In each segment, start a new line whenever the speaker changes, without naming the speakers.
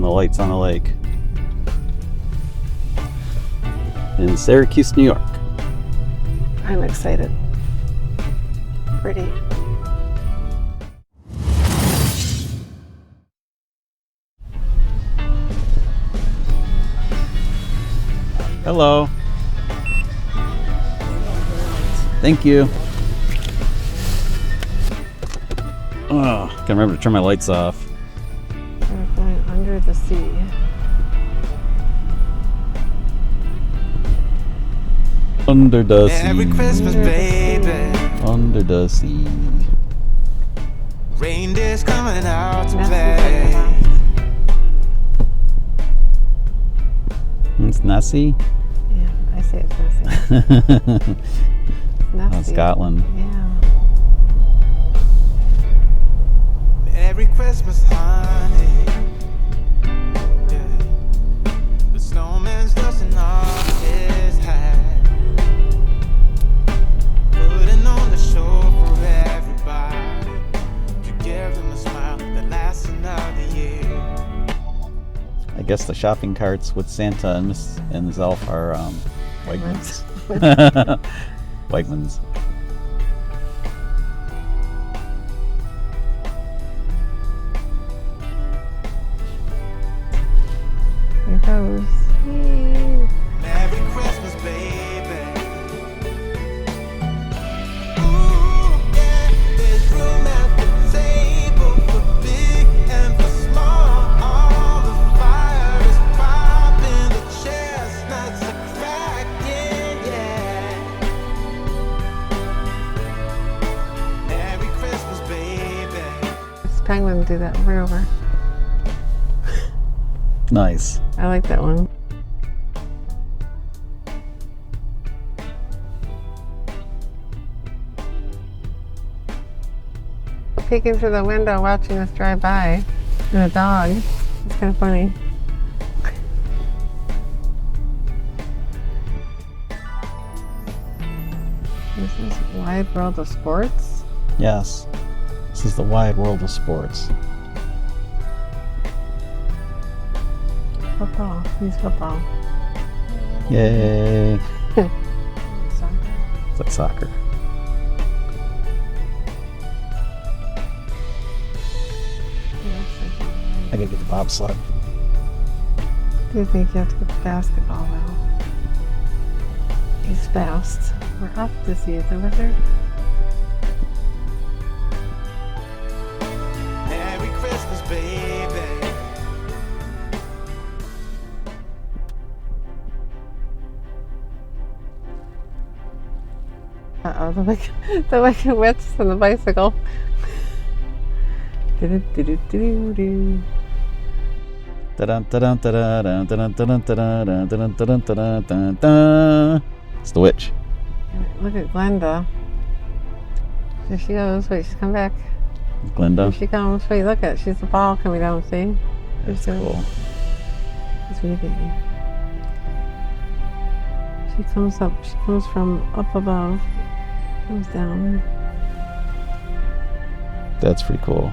showing the lights on the lake in Syracuse, New York.
I'm excited. Pretty.
Hello. Thank you. Oh, gotta remember to turn my lights off.
We're going under the sea.
Under the sea.
Every Christmas, baby.
Under the sea.
Reindeer's coming out to
Nessie's
play.
It's Nessie.
Yeah, I say it's Nessie. Nessie.
Oh, Scotland.
Yeah.
Every Christmas, honey. Yeah. The snowman's dusting off his hat, putting on the show for everybody, to give them a smile that lasts another year.
I guess the shopping carts with Santa and Ms. Elf are Wegmans. Wegmans.
Here goes. Yay.
Merry Christmas, baby. Ooh, yeah, there's room at the table for big and for small. All the fire is popping, the chestnuts are cracking, yeah. Merry Christmas, baby.
This penguin do that over and over.
Nice.
I like that one. Peeking through the window, watching us drive by, and a dog. It's kind of funny. This is Wide World of Sports.
Yes. This is the wide world of sports.
Football. Use football.
Yay.
Soccer.
It's like soccer. I gotta get the bobsled.
Do you think you have to get the basketball though? He's fast. We're off to see the wizard.
Merry Christmas, baby.
Uh-oh, the wicked witch on the bicycle. Do-do-do-do-do-do.
It's the witch.
Look at Glenda. There she goes. Wait, she's come back.
Glenda.
Here she comes. Wait, look at she's the ball coming down, see?
That's
She's
cool.
She's weaving. She comes up. She comes from up above. Comes down.
That's pretty cool.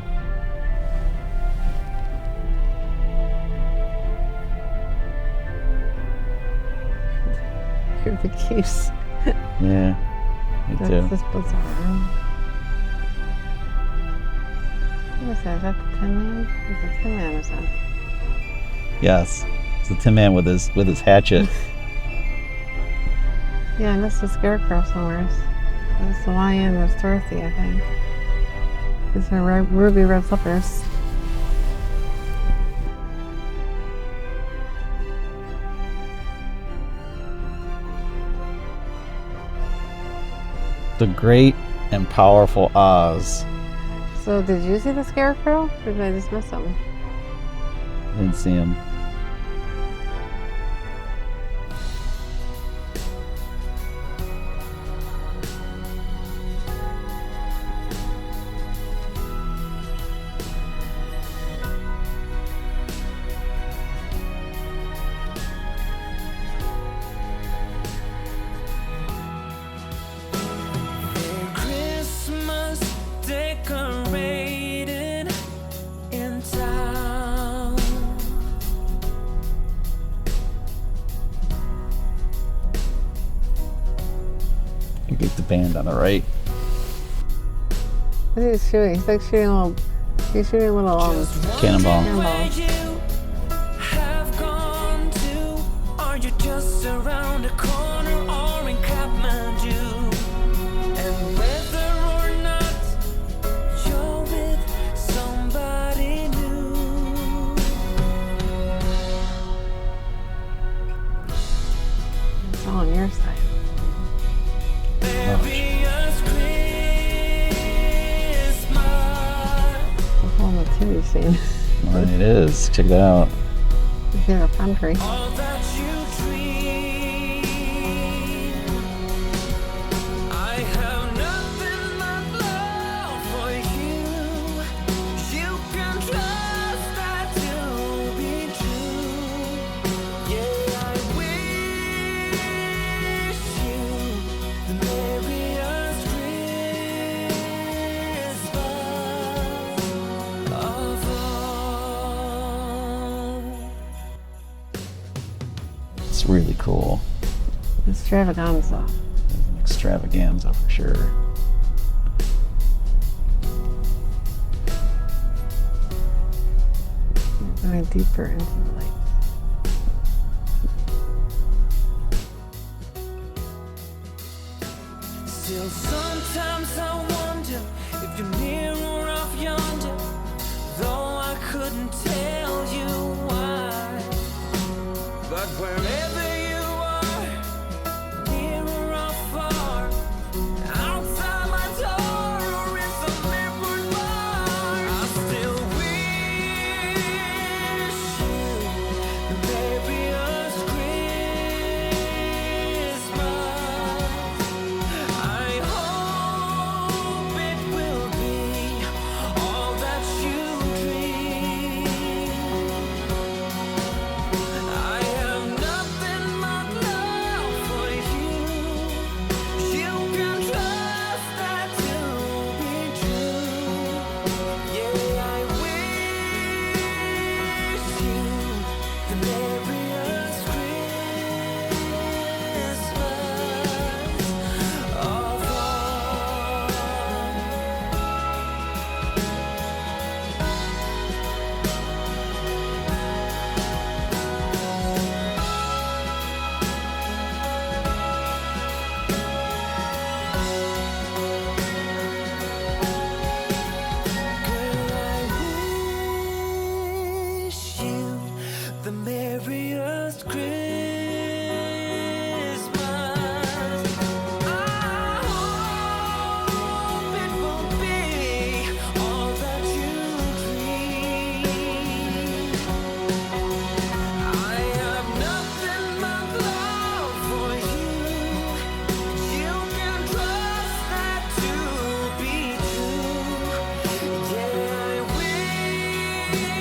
Here the keys.
Yeah, me
That's
too.
just bizarre. What is that? Is that the Tin Man? Is it Tin Man or something?
Yes, it's the Tin Man with his hatchet.
Yeah, and that's the Scarecrow somewhere. That's the lion. That's Dorothy, I think. These are ruby red slippers.
The great and powerful Oz.
So, did you see the Scarecrow? Or did I just miss him?
Didn't see him.
Christmas decorated in town.
band on the right.
What is he shooting? He's like shooting a little. He's shooting a little
Cannonball.
cannonball.
Have gone to, are you just around the corner or in Kathmandu? And whether or not you're with somebody new,
It's all on your side.
Maria's Christmas.
It's all in the TV scene.
Well, it is. Check it out.
It's in a country.
All that you dream. I have nothing but love for you. You can trust that to be true. Yeah, I wish you the merriest Christmas of all.
It's really cool.
Extravaganza.
It's an extravaganza for sure.
Going deeper into the light.
Still, sometimes I wonder if you're near or off yonder, though I couldn't tell you why. But wherever you are, near or far, outside my door or in some airport bar, I still wish you the merriest Christmas. I hope it will be all that you dream. I have nothing but love for you. You can trust that to be true. Yeah, I wish you the merriest Christmas of all. Girl, I wish you the merriest Christmas. I hope it will be all that you dream. I have nothing but love for you. You can trust that to be true. Yeah, I wish